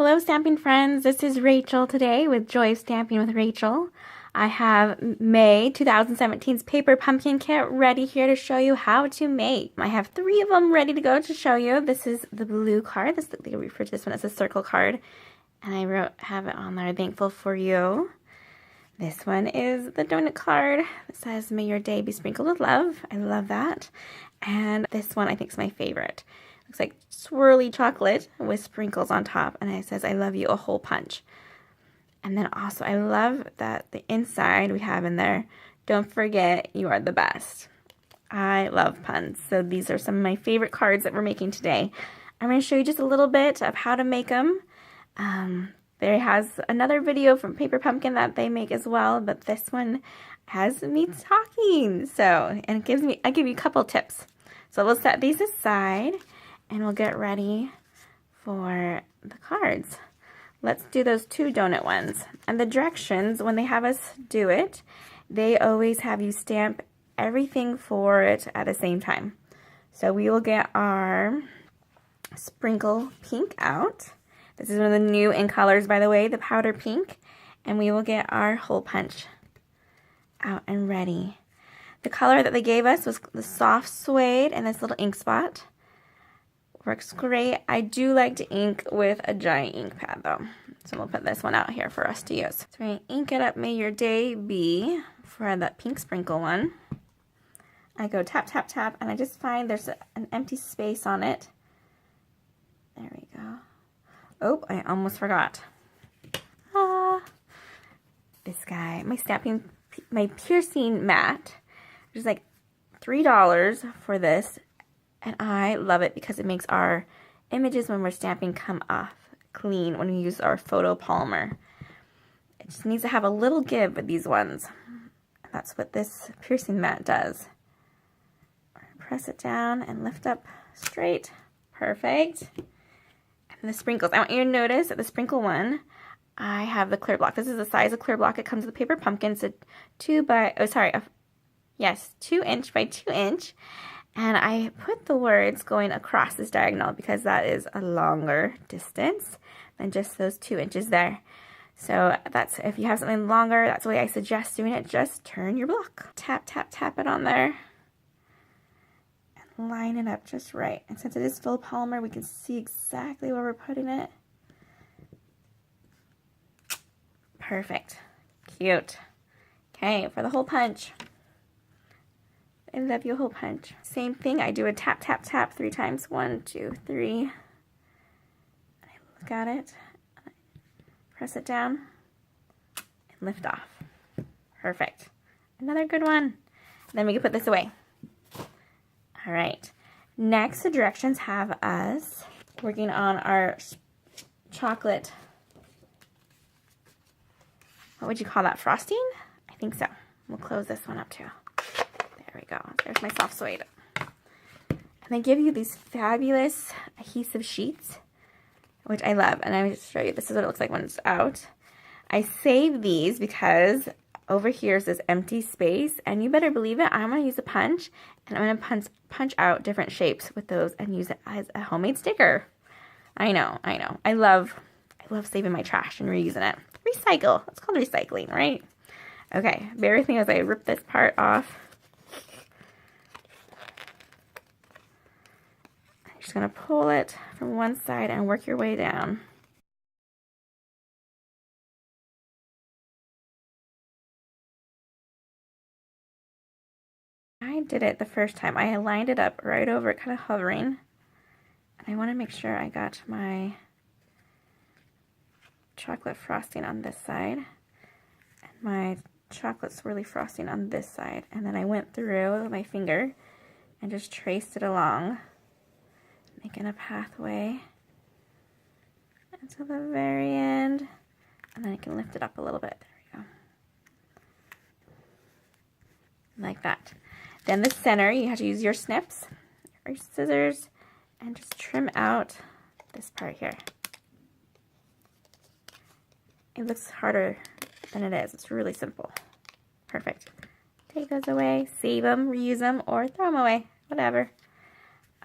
Hello stamping friends, this is Rachel today with Joy of Stamping with Rachel. I have May 2017's paper pumpkin kit ready here to show you how to make. I have 3 of them ready to go to show you. This is the blue card. They refer to this one as a circle card. And I have it on there, thankful for you. This one is the donut card. It says, may your day be sprinkled with love. I love that. And this one I think is my favorite. Looks like swirly chocolate with sprinkles on top. And it says, I love you, a hole punch. And then also, I love that the inside we have in there, don't forget you are the best. I love puns. So these are some of my favorite cards that we're making today. I'm going to show you just a little bit of how to make them. There has another video from Paper Pumpkin that they make as well, but this one has me talking. So, and I give you a couple tips. So we'll set these aside and we'll get ready for the cards. Let's do those 2 donut ones. And the directions, when they have us do it, they always have you stamp everything for it at the same time. So we will get our sprinkle pink out. This is one of the new in colors, by the way, the powder pink. And we will get our hole punch out and ready. The color that they gave us was the soft suede and this little ink spot. Works great. I do like to ink with a giant ink pad though. So we'll put this one out here for us to use. So we're going to ink it up, may your day be, for that pink sprinkle one. I go tap, tap, tap, and I just find there's an empty space on it. There we go. Oh, I almost forgot. This guy, my piercing mat, which is like $3 for this, and I love it because it makes our images when we're stamping come off clean when we use our photo polymer. It just needs to have a little give with these ones. And that's what this piercing mat does. Press it down and lift up straight. Perfect. And the sprinkles. I want you to notice that the sprinkle one, I have the clear block. This is the size of clear block. It comes with the paper pumpkin. It's a 2 inch by 2 inch. And I put the words going across this diagonal because that is a longer distance than just those 2 inches there. So that's, if you have something longer, that's the way I suggest doing it. Just turn your block. Tap, tap, tap it on there. And line it up just right. And since it is full polymer, we can see exactly where we're putting it. Perfect. Cute. Okay, for the hole punch. I love you, hole punch. Same thing, I do a tap, tap, tap 3 times. 1, 2, 3. I look at it, press it down, and lift off. Perfect. Another good one. Then we can put this away. All right. Next, the directions have us working on our chocolate. What would you call that? Frosting? I think so. We'll close this one up too. There we go. There's my soft suede. And they give you these fabulous adhesive sheets, which I love. And I'm going to show you. This is what it looks like when it's out. I save these because over here is this empty space. And you better believe it, I'm going to use a punch. And I'm going to punch out different shapes with those and use it as a homemade sticker. I know. I love saving my trash and reusing it. Recycle. It's called recycling, right? Okay. Bear with me as I rip this part off. Just going to pull it from one side and work your way down. I did it the first time. I lined it up right over it, kind of hovering. And I want to make sure I got my chocolate frosting on this side and my chocolate swirly frosting on this side. And then I went through with my finger and just traced it along, making a pathway until the very end, and then I can lift it up a little bit. There we go. Like that. Then the center, you have to use your snips or scissors and just trim out this part here. It looks harder than it is. It's really simple. Perfect. Take those away, save them, reuse them, or throw them away, whatever.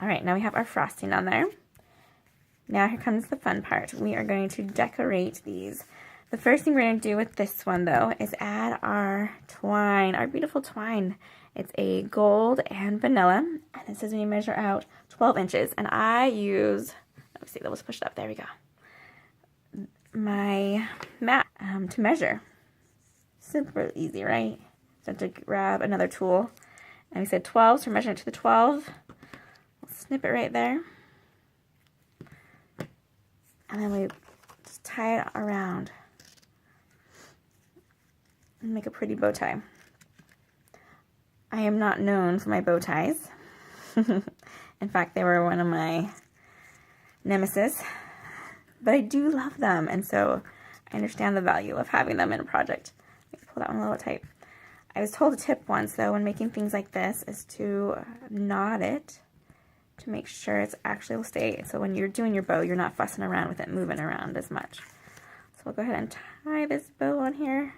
All right, now we have our frosting on there. Now here comes the fun part. We are going to decorate these. The first thing we're going to do with this one, though, is add our twine, our beautiful twine. It's a gold and vanilla, and it says when you measure out 12 inches. And I use, let me see, let's push it up. There we go. My mat to measure. Super easy, right? So I have to grab another tool. And we said 12, so we're measuring it to the 12. We'll snip it right there. And then we just tie it around and make a pretty bow tie. I am not known for my bow ties. In fact, they were one of my nemesis. But I do love them, and so I understand the value of having them in a project. Let me pull that one a little tight. I was told a tip once, though, when making things like this, is to knot it to make sure it's actually will stay. So when you're doing your bow, you're not fussing around with it moving around as much. So we'll go ahead and tie this bow on here.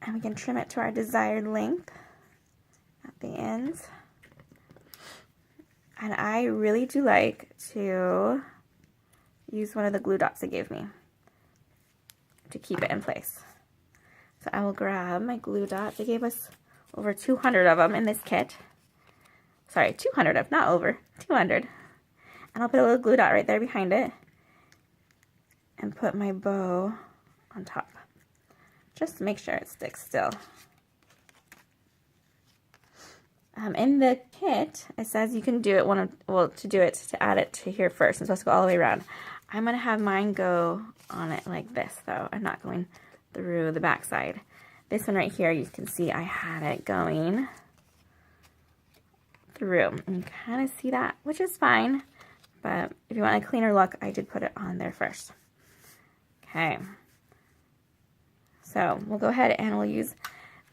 And we can trim it to our desired length at the ends. And I really do like to use one of the glue dots they gave me to keep it in place. So I will grab my glue dot. They gave us over 200 of them in this kit. Sorry, 200 of, not over, 200. And I'll put a little glue dot right there behind it and put my bow on top, just to make sure it sticks still. In the kit, it says you can do it to add it to here first. It's supposed to go all the way around. I'm going to have mine go on it like this, though. I'm not going through the back side. This one right here, you can see I had it going through. And you kind of see that, which is fine. But if you want a cleaner look, I did put it on there first. Okay. So we'll go ahead and we'll use,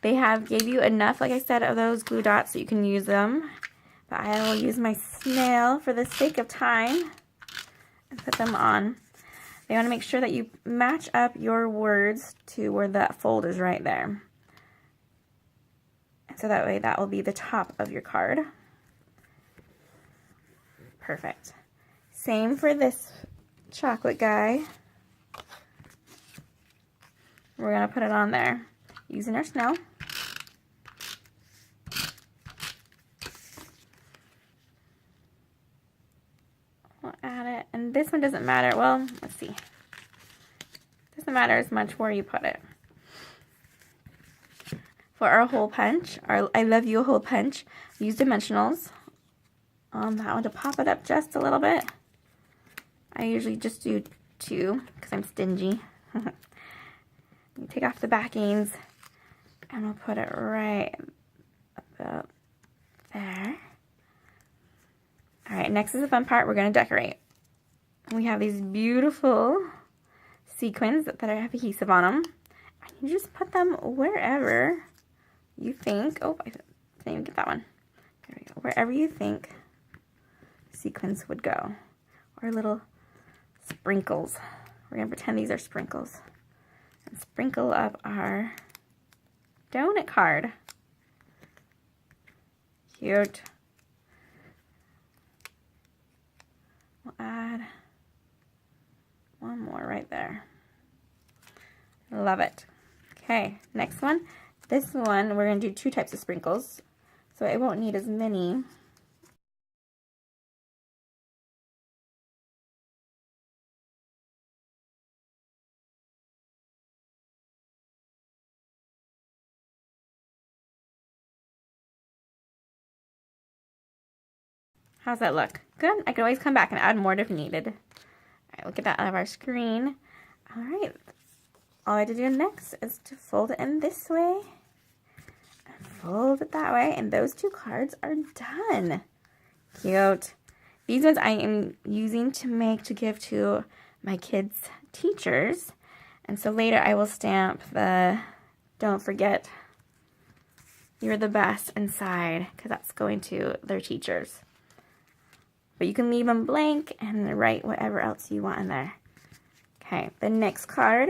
they gave you enough, like I said, of those glue dots so you can use them. But I will use my snail for the sake of time and put them on. They want to make sure that you match up your words to where that fold is right there. And so that way that will be the top of your card. Perfect. Same for this chocolate guy. We're going to put it on there using our snow. We'll add it, and this one doesn't matter. Well, let's see. Doesn't matter as much where you put it. For our hole punch, our I Love You hole punch, use dimensionals on that one to pop it up just a little bit. I usually just do 2 because I'm stingy. You take off the backings and we'll put it right about there. Alright, next is the fun part. We're going to decorate. We have these beautiful sequins that have adhesive on them. And you just put them wherever you think. Oh, I didn't even get that one. There we go. Wherever you think sequins would go. Or little sprinkles. We're going to pretend these are sprinkles. And sprinkle up our donut card. Cute. We'll add one more right there. Love it. Okay, next one. This one, we're going to do 2 types of sprinkles, so it won't need as many. How's that look? Good? I can always come back and add more if needed. Alright, we'll get that out of our screen. Alright, all I have to do next is to fold it in this way. And fold it that way, and those 2 cards are done. Cute. These ones I am using to give to my kids' teachers. And so later I will stamp the "Don't forget you're the best" inside, because that's going to their teachers. But you can leave them blank and write whatever else you want in there. Okay, the next card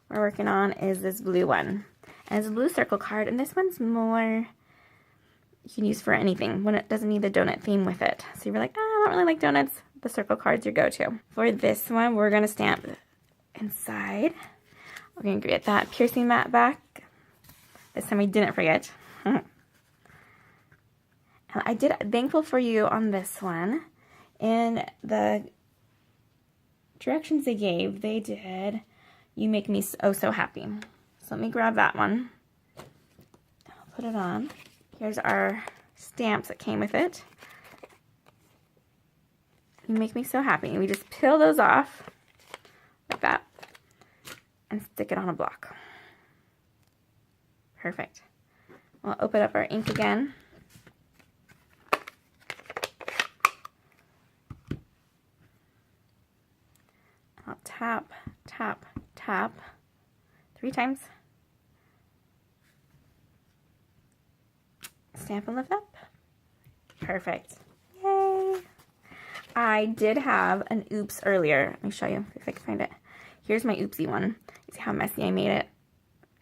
we're working on is this blue one. And it's a blue circle card, and this one's more, you can use for anything when it doesn't need the donut theme with it. So you're like, oh, I don't really like donuts. The circle card's your go-to. For this one, we're going to stamp inside. We're going to get that piercing mat back. This time we didn't forget. I did Thankful for You on this one. In the directions they gave, they did You Make Me Oh So Happy. So let me grab that one. I'll put it on. Here's our stamps that came with it. You Make Me So Happy. And we just peel those off like that and stick it on a block. Perfect. We'll open up our ink again. I'll tap, tap, tap 3 times. Stamp and lift up. Perfect. Yay! I did have an oops earlier. Let me show you if I can find it. Here's my oopsie one. You see how messy I made it?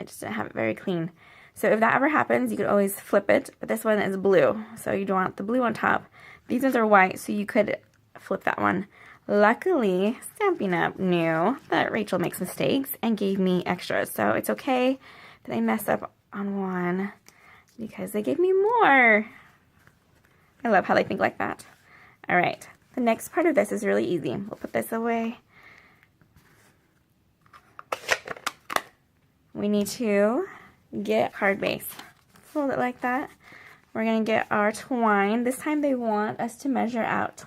I just didn't have it very clean. So if that ever happens, you could always flip it. But this one is blue, so you don't want the blue on top. These ones are white, so you could flip that one. Luckily, Stampin' Up! Knew that Rachel makes mistakes and gave me extras. So it's okay that I mess up on one because they gave me more. I love how they think like that. All right, the next part of this is really easy. We'll put this away. We need to get card base. Fold it like that. We're going to get our twine. This time they want us to measure out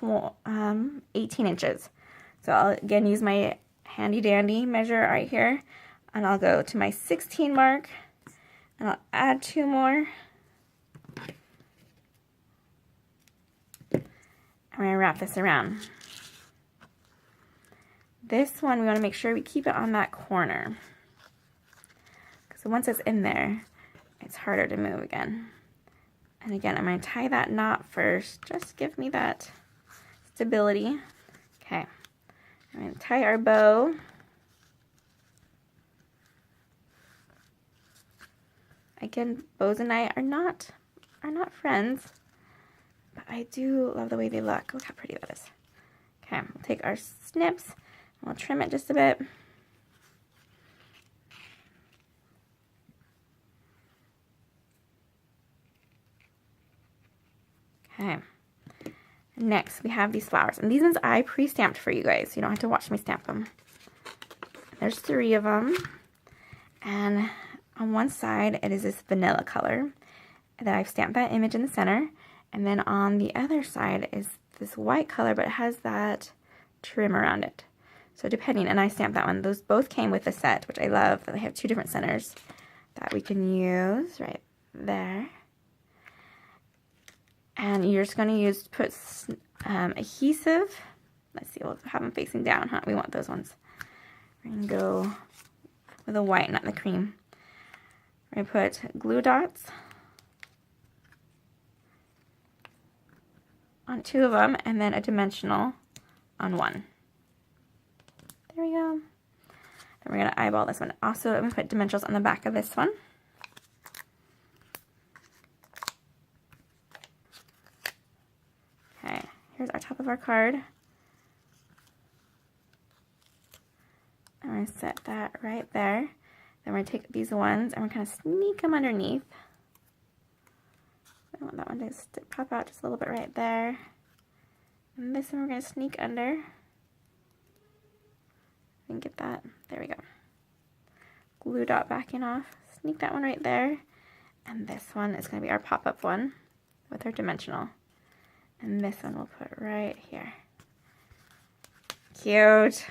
18 inches. So I'll again use my handy dandy measure right here. And I'll go to my 16 mark. And I'll add 2 more. I'm going to wrap this around. This one we want to make sure we keep it on that corner. So once it's in there, it's harder to move again. And again, I'm going to tie that knot first. Just give me that stability. Okay. I'm going to tie our bow. Again, bows and I are not friends, but I do love the way they look. Look how pretty that is. Okay, we'll take our snips and we'll trim it just a bit. Okay, next we have these flowers, and these ones I pre-stamped for you guys. You don't have to watch me stamp them. There's 3 of them, and on one side it is this vanilla color that I've stamped that image in the center, and then on the other side is this white color, but it has that trim around it. So depending, and I stamped that one. Those both came with a set, which I love. They have 2 different centers that we can use right there. And you're just going to put adhesive. Let's see, we'll have them facing down, huh? We want those ones. We're going to go with the white, not the cream. We're going to put glue dots on 2 of them, and then a dimensional on 1. There we go. Then we're going to eyeball this one. Also, I'm going to put dimensionals on the back of this one. Okay, here's our top of our card. I'm going to set that right there. Then we're going to take these ones and we're going to sneak them underneath. I want that one to pop out just a little bit right there. And this one we're going to sneak under. You can get that. There we go. Glue dot backing off. Sneak that one right there. And this one is going to be our pop-up one with our dimensional. And this one we'll put right here. Cute.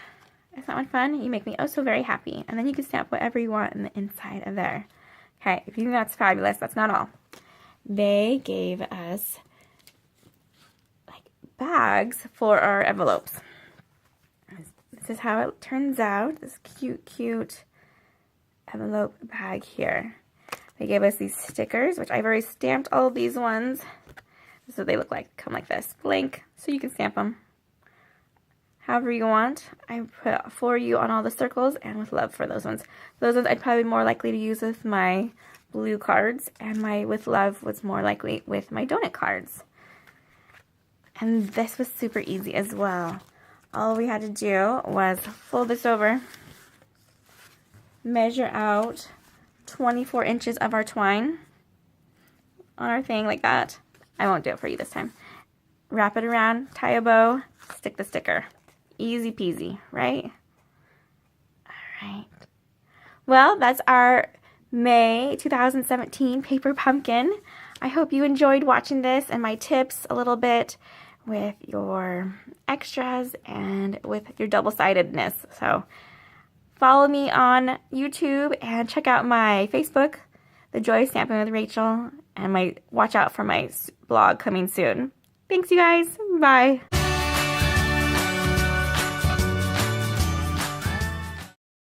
Isn't that one fun? You make me oh so very happy. And then you can stamp whatever you want in the inside of there. Okay, if you think that's fabulous, that's not all. They gave us like bags for our envelopes. This is how it turns out. This cute envelope bag here. They gave us these stickers, which I've already stamped all of these ones. This is what they look like. Come like this, blank, so you can stamp them however you want. I put for you on all the circles and with love for those ones. Those ones I'd probably be more likely to use with my blue cards, and my with love was more likely with my donut cards. And this was super easy as well. All we had to do was fold this over, measure out 24 inches of our twine on our thing like that. I won't do it for you this time. Wrap it around, tie a bow, stick the sticker. Easy peasy, right? All right. Well, that's our May 2017 paper pumpkin. I hope you enjoyed watching this and my tips a little bit with your extras and with your double-sidedness. So follow me on YouTube and check out my Facebook, The Joy of Stamping with Rachel, and watch out for my blog coming soon. Thanks, you guys. Bye.